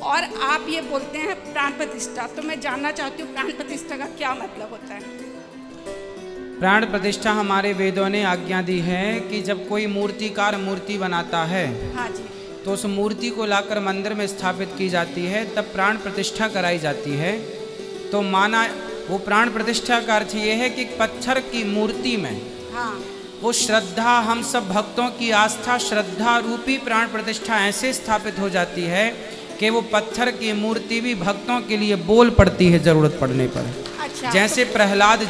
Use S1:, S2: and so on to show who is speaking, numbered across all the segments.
S1: और आप ये बोलते हैं प्राण प्रतिष्ठा, तो मैं जानना चाहती हूँ प्राण प्रतिष्ठा का क्या मतलब होता है?
S2: प्राण प्रतिष्ठा हमारे वेदों ने आज्ञा दी है कि जब कोई मूर्तिकार मूर्ति बनाता है,
S1: हाँ जी,
S2: तो उस मूर्ति को लाकर मंदिर में स्थापित की जाती है, तब प्राण प्रतिष्ठा कराई जाती है। तो माना वो प्राण प्रतिष्ठा का अर्थ ये है कि पत्थर की मूर्ति में
S1: हाँ
S2: वो श्रद्धा, हम सब भक्तों की आस्था श्रद्धा रूपी प्राण प्रतिष्ठा ऐसे स्थापित हो जाती है कि वो पत्थर की मूर्ति भी भक्तों के लिए बोल पड़ती है जरूरत पड़ने पर।
S1: अच्छा,
S2: जैसे प्रहलाद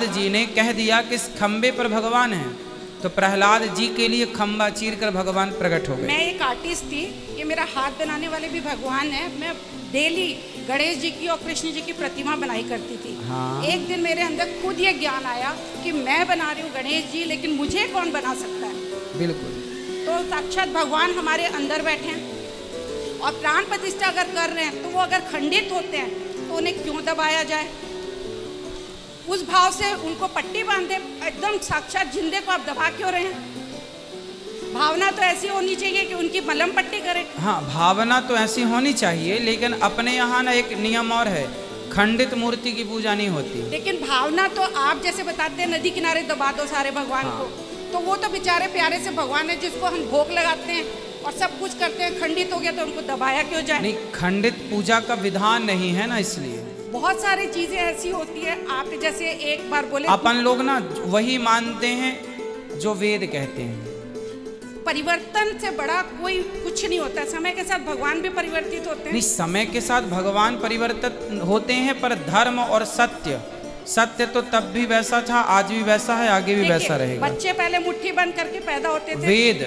S2: जी ने कह दिया कि इस खंबे पर भगवान है, तो प्रहलाद जी के लिए खंबा चीर कर भगवान प्रकट हो गए।
S1: मैं एक आर्टिस्ट थी, ये मेरा हाथ बनाने वाले भी भगवान है। मैं डेली गणेश जी की और कृष्ण जी की प्रतिमा बनाई करती थी।
S2: हाँ।
S1: एक दिन मेरे अंदर खुद ये ज्ञान आया कि मैं बना रही हूँ गणेश जी, लेकिन मुझे कौन बना सकता है?
S2: बिल्कुल।
S1: तो साक्षात भगवान हमारे अंदर बैठे हैं, और प्राण प्रतिष्ठा अगर कर रहे हैं तो वो अगर खंडित होते हैं तो उन्हें क्यों दबाया जाए? उस भाव से उनको पट्टी बांधे, एकदम साक्षात जिंदे को आप दबा क्यों रहे हैं? भावना तो ऐसी होनी चाहिए कि उनकी मलम पट्टी करें।
S2: हाँ, भावना तो ऐसी होनी चाहिए, लेकिन अपने यहाँ ना एक नियम और है, खंडित मूर्ति की पूजा नहीं होती।
S1: लेकिन भावना तो आप जैसे बताते हैं नदी किनारे दबा दो सारे भगवान
S2: हाँ।
S1: को, तो वो तो बेचारे प्यारे से भगवान है जिसको हम भोग लगाते हैं और सब कुछ करते हैं। खंडित हो गया तो उनको दबाया क्यों जाए?
S2: नहीं, खंडित पूजा का विधान नहीं है ना, इसलिए
S1: बहुत सारी चीजें ऐसी होती है। आप जैसे एक बार बोले
S2: अपन लोग ना वही मानते हैं जो वेद कहते हैं।
S1: परिवर्तन से बड़ा कोई कुछ नहीं होता। समय के साथ भगवान भी परिवर्तित होते
S2: नहीं,
S1: हैं।
S2: समय के साथ भगवान परिवर्तित होते हैं, पर धर्म और सत्य तो तब भी वैसा था, आज भी वैसा है, आगे भी
S1: देखिए,
S2: वैसा रहेगा।
S1: बच्चे पहले मुट्ठी बंद करके पैदा होते थे।
S2: वेद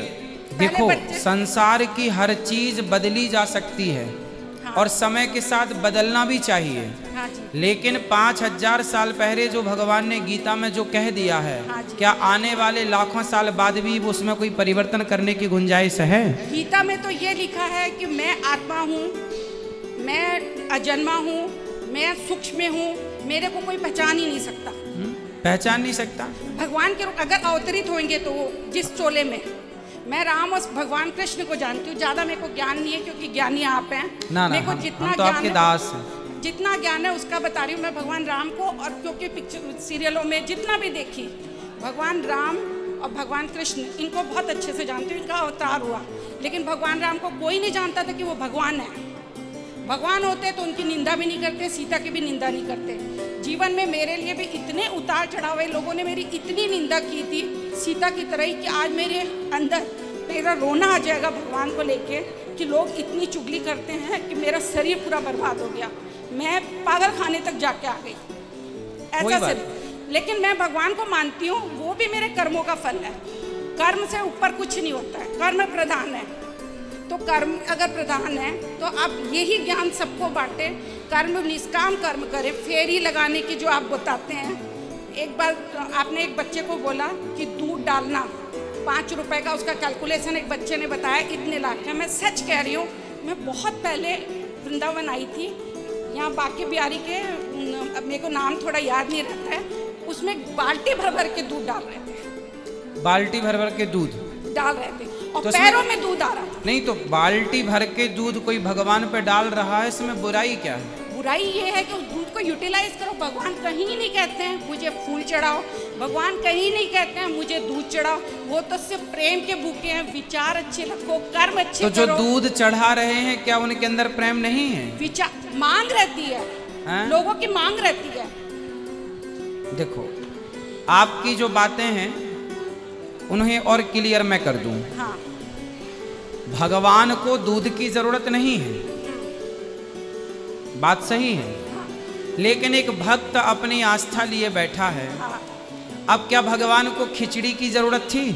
S2: देखो,
S1: बच्चे-
S2: संसार की हर चीज बदली जा सकती है,
S1: हाँ।
S2: और समय के साथ बदलना भी चाहिए।
S1: हाँ जी,
S2: लेकिन 5000 साल पहले जो भगवान ने गीता में जो कह दिया है,
S1: हाँ जी।
S2: क्या आने वाले लाखों साल बाद भी उसमें कोई परिवर्तन करने की गुंजाइश है?
S1: गीता में तो ये लिखा है कि मैं आत्मा हूँ, मैं अजन्मा हूँ, मैं सूक्ष्म हूँ, मेरे को कोई पहचान ही नहीं सकता।
S2: पहचान नहीं सकता।
S1: भगवान के रूप अगर अवतरित होंगे तो वो जिस चोले में, मैं राम और भगवान कृष्ण को जानती हूँ। ज्यादा मेरे को ज्ञान नहीं है क्योंकि ज्ञानी आप हैं।
S2: ना
S1: मेरे को
S2: हम
S1: जितना
S2: तो आपके
S1: ज्ञान
S2: दास हैं।
S1: है, जितना ज्ञान है उसका बता रही हूँ मैं भगवान राम को। और क्योंकि पिक्चर सीरियलों में जितना भी देखी, भगवान राम और भगवान कृष्ण इनको बहुत अच्छे से जानती हूँ। इनका अवतार हुआ, लेकिन भगवान राम को कोई नहीं जानता था कि वो भगवान है। भगवान होते तो उनकी निंदा भी नहीं करते, सीता की भी निंदा नहीं करते। जीवन में मेरे लिए भी इतने उतार चढ़ाव, लोगों ने मेरी इतनी निंदा की थी सीता की तरह ही, कि आज मेरे अंदर मेरा रोना आ जाएगा भगवान को लेके कि लोग इतनी चुगली करते हैं कि मेरा शरीर पूरा बर्बाद हो गया। मैं पागल खाने तक जाके आ गई, ऐसा शरीर। लेकिन मैं भगवान को मानती हूँ, वो भी मेरे कर्मों का फल है। कर्म से ऊपर कुछ नहीं होता है, कर्म प्रधान है। तो कर्म अगर प्रधान है तो आप यही ज्ञान सबको बांटे, कर्म निष्काम कर्म करें। फेरी लगाने की जो आप बताते हैं, एक बार आपने एक बच्चे को बोला कि दूध डालना 5 रुपए का, उसका कैलकुलेशन एक बच्चे ने बताया इतने लाख है। मैं सच कह रही हूँ, मैं बहुत पहले वृंदावन आई थी, यहाँ बाके बिहारी के, अब मेरे को नाम थोड़ा याद नहीं रहता है, उसमें बाल्टी भर भर के दूध डाल रहे थे।
S2: बाल्टी भर भर के दूध
S1: डाल रहे थे और
S2: तो
S1: पैरों में दूध आ रहा था।
S2: नहीं, तो बाल्टी भर के दूध कोई भगवान पे डाल रहा है, इसमें बुराई क्या है?
S1: बुराई ये है कि उस दूध को यूटिलाइज करो। भगवान कहीं नहीं कहते हैं मुझे फूल चढ़ाओ, भगवान कहीं नहीं कहते हैं मुझे दूध चढ़ाओ। वो तो सिर्फ प्रेम के भूखे हैं। विचार अच्छे रखो, कर्म अच्छे
S2: तो जो
S1: करो।
S2: दूध चढ़ा रहे हैं, क्या उनके अंदर प्रेम नहीं है?
S1: विचार, मांग रहती है, लोगों की मांग रहती है।
S2: देखो, आपकी जो बातें हैं उन्हें और क्लियर मैं कर दूं।
S1: हाँ,
S2: भगवान को दूध की जरूरत नहीं है, बात सही है। लेकिन एक भक्त अपनी आस्था लिए बैठा है।
S1: हाँ,
S2: अब क्या भगवान को खिचड़ी की जरूरत थी?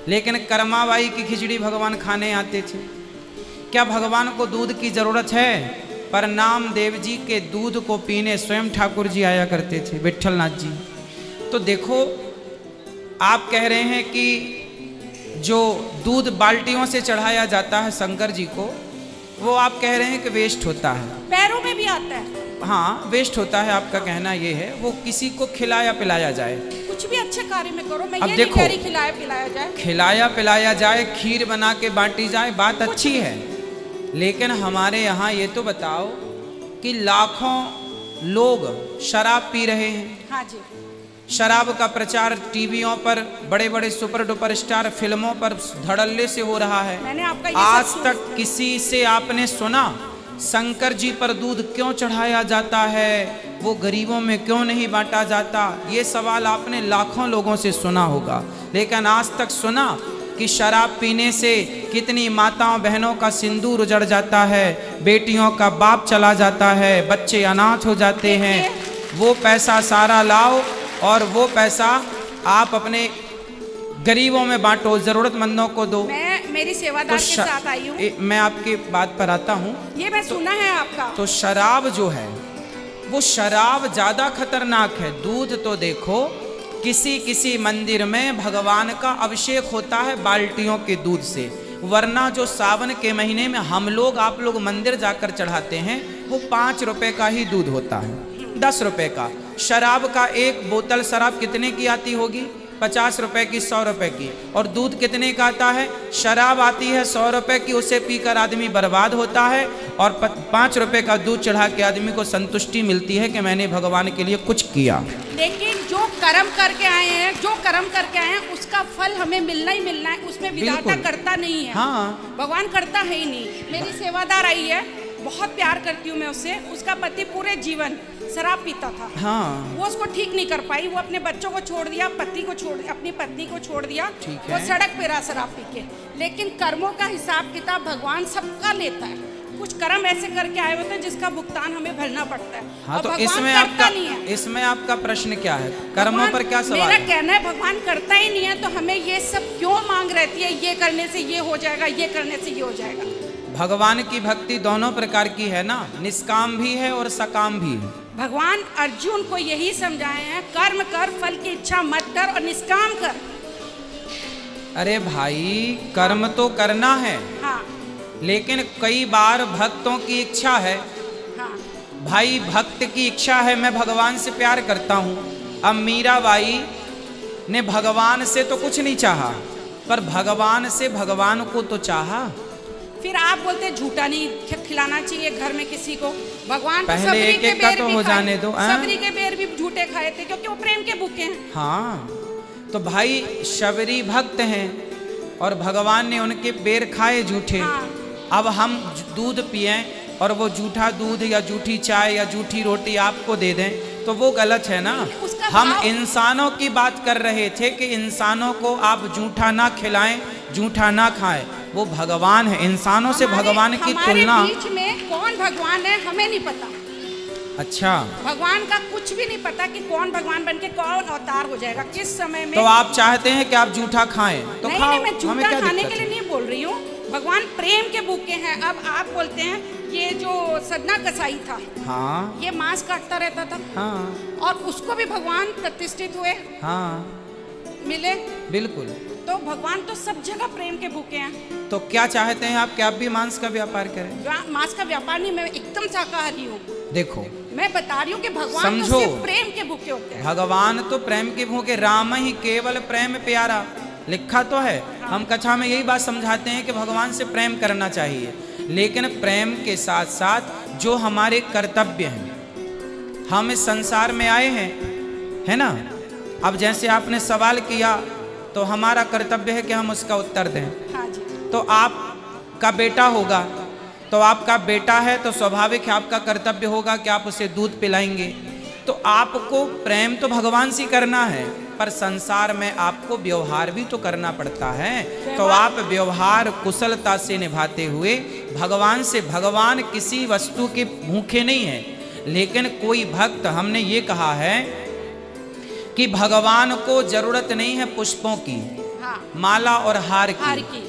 S2: लेकिन कर्माबाई की खिचड़ी भगवान खाने आते थे। क्या भगवान को दूध की जरूरत है? पर नामदेव जी के दूध को पीने स्वयं ठाकुर जी आया करते थे, विठलनाथ जी। तो देखो, आप कह रहे हैं कि जो दूध बाल्टियों से चढ़ाया जाता है शंकर जी को, वो आप कह रहे हैं कि वेस्ट होता है।
S1: पैरों में भी आता है।
S2: हाँ, वेस्ट होता है, आपका कहना ये है। वो किसी को खिलाया पिलाया जाए,
S1: कुछ भी अच्छे कार्य में करो। मैं
S2: अब
S1: ये नहीं
S2: देखो,
S1: कह रही खिलाया पिलाया जाए,
S2: खिलाया पिलाया जाए, खीर बना के बांटी जाए, बात अच्छी है। लेकिन हमारे यहाँ ये तो बताओ कि लाखों लोग शराब पी रहे हैं।
S1: हाँ जी।
S2: शराब का प्रचार टीवियों पर, बड़े बड़े सुपर डुपर स्टार फिल्मों पर धड़ल्ले से हो रहा है।
S1: मैंने आपका ये
S2: आज
S1: सब
S2: तक किसी से आपने सुना शंकर जी पर दूध क्यों चढ़ाया जाता है, वो गरीबों में क्यों नहीं बांटा जाता? ये सवाल आपने लाखों लोगों से सुना होगा, लेकिन आज तक सुना कि शराब पीने से कितनी माताओं बहनों का सिंदूर उजड़ जाता है, बेटियों का बाप चला जाता है, बच्चे अनाथ हो जाते हैं। वो पैसा सारा लाओ और वो पैसा आप अपने गरीबों में बांटो, जरूरतमंदों को दो।
S1: मैं मेरी सेवादार के साथ आई हूँ।
S2: मैं आपकी बात पर आता हूँ।
S1: ये मैं सुना है आपका।
S2: तो शराब जो है वो शराब ज्यादा खतरनाक है। दूध तो देखो, किसी किसी मंदिर में भगवान का अभिषेक होता है बाल्टियों के दूध से, वरना जो सावन के महीने में हम लोग आप लोग मंदिर जाकर चढ़ाते हैं वो 5 रुपए का ही दूध होता है, 10 रुपए का। शराब का एक बोतल शराब कितने की आती होगी? 50 रुपए की, 100 रुपए की। और दूध कितने का आता है? शराब आती है 100 रुपए की, उसे पीकर आदमी बर्बाद होता है, और 5 रुपए का दूध चढ़ा के आदमी को संतुष्टि मिलती है कि मैंने भगवान के लिए कुछ किया।
S1: लेकिन जो कर्म करके आए हैं उसका फल हमें मिलना ही मिलना है, उसमें विधाता करता नहीं है।
S2: हाँ,
S1: भगवान करता है ही नहीं। मेरी सेवादार आई है, बहुत प्यार करती हूँ मैं उससे। उसका पति पूरे जीवन शराब पीता था।
S2: हाँ,
S1: वो उसको ठीक नहीं कर पाई। वो अपने बच्चों को छोड़ दिया, पति को छोड़ दिया, अपनी पत्नी को छोड़ दिया। वो सड़क पे रहा शराब पी के। लेकिन कर्मों का हिसाब किताब भगवान सबका लेता है। कुछ कर्म ऐसे करके आए होते हैं जिसका भुगतान हमें भरना पड़ता है।
S2: हाँ, तो इसमें आपका प्रश्न क्या है? कर्मों पर क्या सवाल
S1: मेरा
S2: है?
S1: कहना है भगवान करता ही नहीं है, तो हमें ये सब क्यों मांग रहती है? ये करने से ये हो जाएगा, ये करने से ये हो जाएगा।
S2: भगवान की भक्ति दोनों प्रकार की है ना, निष्काम भी है और सकाम भी है।
S1: भगवान अर्जुन को यही समझाए हैं, कर्म कर, फल की इच्छा मत कर और निष्काम कर।
S2: अरे भाई, कर्म तो करना है।
S1: हाँ,
S2: लेकिन कई बार भक्तों की इच्छा है।
S1: हाँ,
S2: भाई, भक्त की इच्छा है मैं भगवान से प्यार करता हूँ। अब मीराबाई ने भगवान से तो कुछ नहीं चाहा, पर भगवान से भगवान को तो चाहा।
S1: फिर आप बोलते झूठा नहीं खिलाना चाहिए घर में किसी को। भगवान तो
S2: पहले एक एक का तो हो जाने दो।
S1: सबरी के बेर भी झूठे खाए थे, क्योंकि वो प्रेम के भूखे हैं।
S2: हाँ, तो भाई शबरी भक्त हैं और भगवान ने उनके बेर खाए झूठे।
S1: हाँ।
S2: अब हम दूध पिए और वो झूठा दूध या झूठी चाय या झूठी रोटी आपको दे दें तो वो गलत है ना। हम इंसानों की बात कर रहे थे कि इंसानों को आप झूठा ना खिलाएं, झूठा ना खाएं। वो भगवान है, इंसानों से भगवान की तुलना।
S1: हमारे बीच में कौन भगवान है हमें नहीं पता।
S2: अच्छा,
S1: भगवान का कुछ भी नहीं पता कि कौन भगवान बनके कौन अवतार हो जाएगा, किस समय में।
S2: तो आप चाहते हैं कि आप झूठा खाएं तो
S1: नहीं,
S2: खाओ।
S1: नहीं, मैं झूठा खाने के लिए नहीं बोल रही हूँ। भगवान प्रेम के भूखे हैं। अब आप बोलते हैं ये जो सदना कसाई था,
S2: हाँ,
S1: ये मांस काटता रहता था,
S2: हाँ,
S1: और उसको भी भगवान प्रतिष्ठित हुए,
S2: हाँ,
S1: मिले।
S2: बिल्कुल।
S1: तो भगवान तो सब जगह प्रेम के भूखे हैं।
S2: तो क्या चाहते हैं आप कि आप भी मांस का व्यापार करें?
S1: मांस का व्यापार नहीं, मैं एकदम शाकाहारी हूँ।
S2: देखो,
S1: मैं बता रही हूँ कि भगवान तो सिर्फ प्रेम के भूखे होते हैं।
S2: भगवान तो प्रेम के भूखे, राम ही केवल प्रेम प्यारा, लिखा तो है। हम कथा में यही बात समझाते हैं कि भगवान से प्रेम करना चाहिए, लेकिन प्रेम के साथ साथ जो हमारे कर्तव्य हैं, हम इस संसार में आए हैं, है ना। अब जैसे आपने सवाल किया तो हमारा कर्तव्य है कि हम उसका उत्तर दें।
S1: हाँ जी।
S2: तो आपका बेटा होगा, तो आपका बेटा है तो स्वाभाविक है आपका कर्तव्य होगा कि आप उसे दूध पिलाएंगे। तो आपको प्रेम तो भगवान से करना है, पर संसार में आपको व्यवहार भी तो करना पड़ता है। तो आप व्यवहार कुशलता से निभाते हुए भगवान से, भगवान किसी वस्तु के भूखे नहीं है। लेकिन कोई भक्त, हमने ये कहा है कि भगवान को जरूरत नहीं है पुष्पों की,
S1: हाँ,
S2: माला और हार की।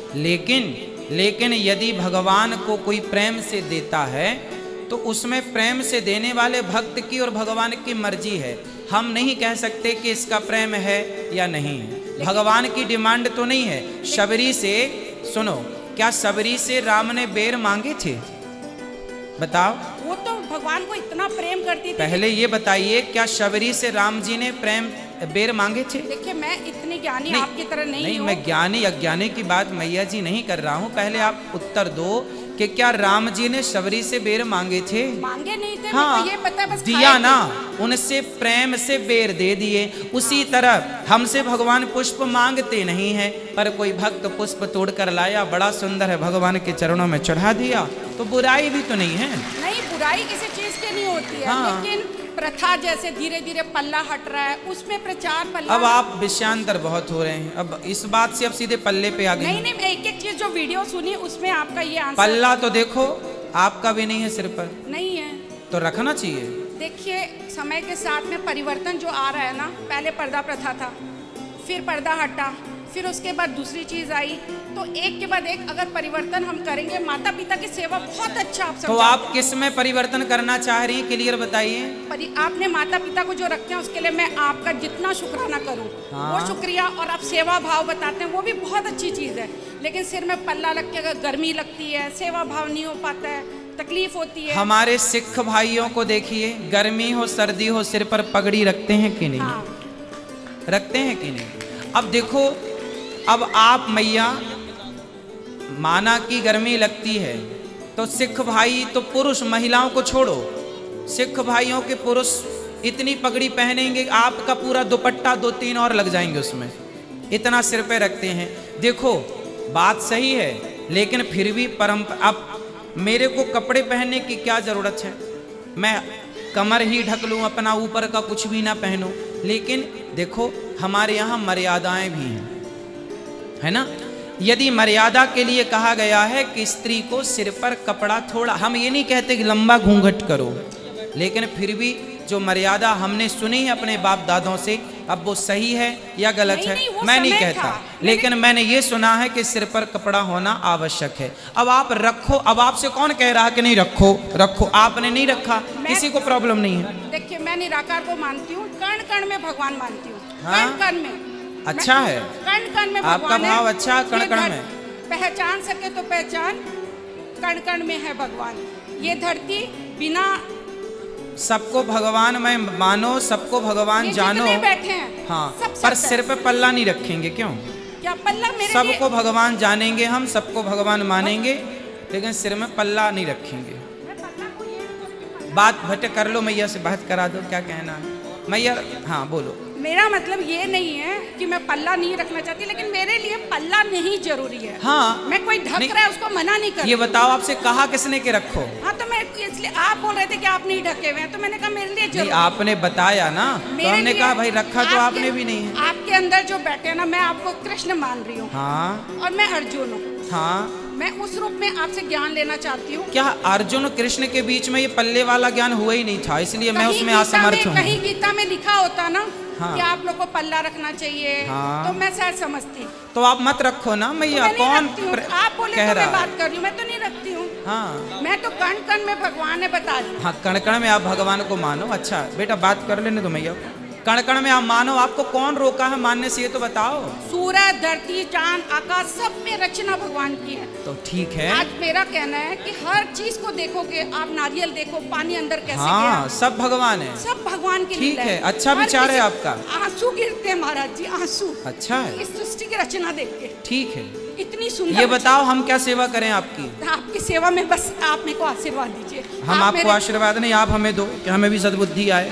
S2: लेकिन यदि भगवान को कोई प्रेम से देता है तो उसमें प्रेम से देने वाले भक्त की और भगवान की मर्जी है। हम नहीं कह सकते कि इसका प्रेम है या नहीं है। भगवान की डिमांड तो नहीं है। शबरी से, सुनो, क्या शबरी से राम ने बेर मांगे थे? बताओ।
S1: वो तो भगवान को इतना प्रेम करती थी।
S2: पहले ये बताइए, क्या शबरी से राम जी ने प्रेम बेर मांगे थे?
S1: देखिए, मैं इतनी ज्ञानी आपकी तरह नहीं हूँ।
S2: मैं ज्ञानी अज्ञानी की बात मैया जी नहीं कर रहा हूँ। पहले आप उत्तर दो कि क्या राम जी ने शबरी से बेर मांगे थे?
S1: मांगे नहीं थे,
S2: हाँ,
S1: मेरे को ये पता है, बस
S2: दिया
S1: खाए
S2: ना,
S1: थे।
S2: उनसे प्रेम से बेर दे दिए। उसी तरह हमसे भगवान पुष्प मांगते नहीं है, पर कोई भक्त पुष्प तोड़ कर लाया, बड़ा सुंदर है, भगवान के चरणों में चढ़ा दिया, तो बुराई भी तो नहीं है।
S1: नहीं, बुराई किसी चीज की नहीं होती है,
S2: हाँ।
S1: लेकिन प्रथा जैसे धीरे धीरे पल्ला हट रहा है, उसमें प्रचार पल्ला।
S2: अब आप विषयांतर बहुत हो रहे हैं, अब इस बात से अब सीधे पल्ले पे आ गए।
S1: नहीं, एक एक चीज जो वीडियो सुनी उसमें आपका ये आंसर।
S2: पल्ला तो देखो आपका भी नहीं है सिर पर,
S1: नहीं है
S2: तो रखना चाहिए।
S1: देखिए, समय के साथ में परिवर्तन जो आ रहा है ना, पहले पर्दा प्रथा था, फिर पर्दा हटा, फिर उसके बाद दूसरी चीज आई, तो एक के बाद एक अगर परिवर्तन हम करेंगे, माता पिता की सेवा बहुत अच्छा आप
S2: तो आप किस में परिवर्तन करना चाह रही हैं, क्लियर बताइए।
S1: आपने माता पिता को जो रखते हैं उसके लिए मैं आपका जितना शुक्राना करूं,
S2: हाँ।
S1: वो शुक्रिया, और आप सेवा भाव बताते हैं वो भी बहुत अच्छी चीज है, लेकिन सिर में पल्ला लग के अगर गर्मी लगती है, सेवा भाव नहीं हो पाता है, तकलीफ होती है।
S2: हमारे सिख भाइयों को देखिए, गर्मी हो सर्दी हो सिर पर पगड़ी रखते हैं कि नहीं?
S1: हाँ।
S2: रखते हैं कि नहीं? अब देखो, अब आप मैया माना कि गर्मी लगती है, तो सिख भाई तो पुरुष, महिलाओं को छोड़ो, सिख भाइयों के पुरुष इतनी पगड़ी पहनेंगे, आपका पूरा दुपट्टा 2-3 और लग जाएंगे उसमें, इतना सिर पे रखते हैं। देखो बात सही है, लेकिन फिर भी परंपरा, अब मेरे को कपड़े पहनने की क्या जरूरत है? मैं कमर ही ढक लूं, अपना ऊपर का कुछ भी ना पहनूं, लेकिन देखो हमारे यहाँ मर्यादाएं भी हैं, है ना? यदि मर्यादा के लिए कहा गया है कि स्त्री को सिर पर कपड़ा थोड़ा, हम ये नहीं कहते कि लंबा घूंघट करो, लेकिन फिर भी जो मर्यादा हमने सुनी है अपने बाप दादों से, अब वो सही है या गलत है मैं नहीं कहता, लेकिन मैंने ये सुना है कि सिर पर कपड़ा होना आवश्यक है। अब आप रखो, अब आपसे कौन कह रहा कि नहीं रखो, रखो, आपने नहीं रखा, किसी को प्रॉब्लम नहीं है।
S1: देखिए, मैं निराकार को मानती हूँ, कण कण में भगवान मानती हूँ।
S2: हाँ?
S1: कण कण में
S2: अच्छा है,
S1: कण कण में
S2: आपका
S1: भगवान है।
S2: भाव अच्छा, कण कण में
S1: पहचान सके तो पहचान, कण कण में है भगवान। ये धरती बिना,
S2: सबको भगवान में मानो, सबको भगवान जानो,
S1: बैठे हैं
S2: हाँ,
S1: सब
S2: पर सिर पे पल्ला नहीं रखेंगे, क्यों?
S1: क्या पल्ला मेरे
S2: सबको भगवान जानेंगे हम, सबको भगवान मानेंगे, लेकिन सिर में पल्ला नहीं रखेंगे। बात भटे कर लो, मैया से बात करा दो, क्या कहना है मैया? हाँ बोलो।
S1: मेरा मतलब ये नहीं है कि मैं पल्ला नहीं रखना चाहती, लेकिन मेरे लिए पल्ला नहीं जरूरी है।
S2: हाँ,
S1: मैं कोई ढक रहा है उसको मना नहीं कर।
S2: ये बताओ आपसे कहा किसने कि रखो?
S1: हाँ, तो मैं इसलिए, आप बोल रहे थे कि आप नहीं ढके हुए हैं, तो मैंने कहा मेरे लिए जरूरी।
S2: आपने बताया ना, तो हमने कहा भाई रखा, तो आपने भी नहीं है।
S1: आपके अंदर जो बैठे ना, मैं आपको कृष्ण मान रही हूँ,
S2: हाँ,
S1: और मैं अर्जुन हूँ,
S2: हाँ,
S1: मैं उस रूप में आपसे ज्ञान लेना चाहती हूँ।
S2: क्या अर्जुन कृष्ण के बीच में ये पल्ले वाला ज्ञान हुआ ही नहीं था, इसलिए मैं उसमें असमर्थ हूँ।
S1: कहीं गीता में लिखा होता ना,
S2: हाँ।
S1: कि आप लोग को पल्ला रखना चाहिए,
S2: हाँ।
S1: तो मैं शायद समझती।
S2: तो आप मत रखो ना मैया,
S1: तो
S2: कौन
S1: आप बोले
S2: कह
S1: तो
S2: रहा
S1: मैं बात कर रही हूँ, मैं तो नहीं रखती हूँ।
S2: हाँ,
S1: मैं तो कण कण में भगवान है, बता रही हूँ।
S2: हाँ, कण कण में आप भगवान को मानो। अच्छा बेटा, बात कर लेने दो मैया, कण कण में आप मानो, आपको कौन रोका है मानने से, ये तो बताओ।
S1: सूरज, धरती, चांद, आकाश, सब में रचना भगवान की है।
S2: तो ठीक है,
S1: आज मेरा कहना है कि हर चीज को देखोगे आप, नारियल देखो, पानी अंदर कैसे
S2: हाँ,
S1: गया,
S2: सब भगवान है,
S1: सब भगवान की
S2: ठीक
S1: लीला
S2: है। अच्छा
S1: हर
S2: विचार है
S1: किसी-
S2: आपका।
S1: आंसू गिरते हैं महाराज जी, आंसू।
S2: अच्छा है,
S1: इस सृष्टि की रचना देख के
S2: ठीक है।
S1: इतनी सुंदर।
S2: ये बताओ हम क्या सेवा करें आपकी?
S1: आपकी सेवा में बस आप मेरे को आशीर्वाद दीजिए।
S2: हम
S1: आप
S2: आपको
S1: मेरे-
S2: आशीर्वाद नहीं, आप हमें दो कि हमें भी सद्बुद्धि आए।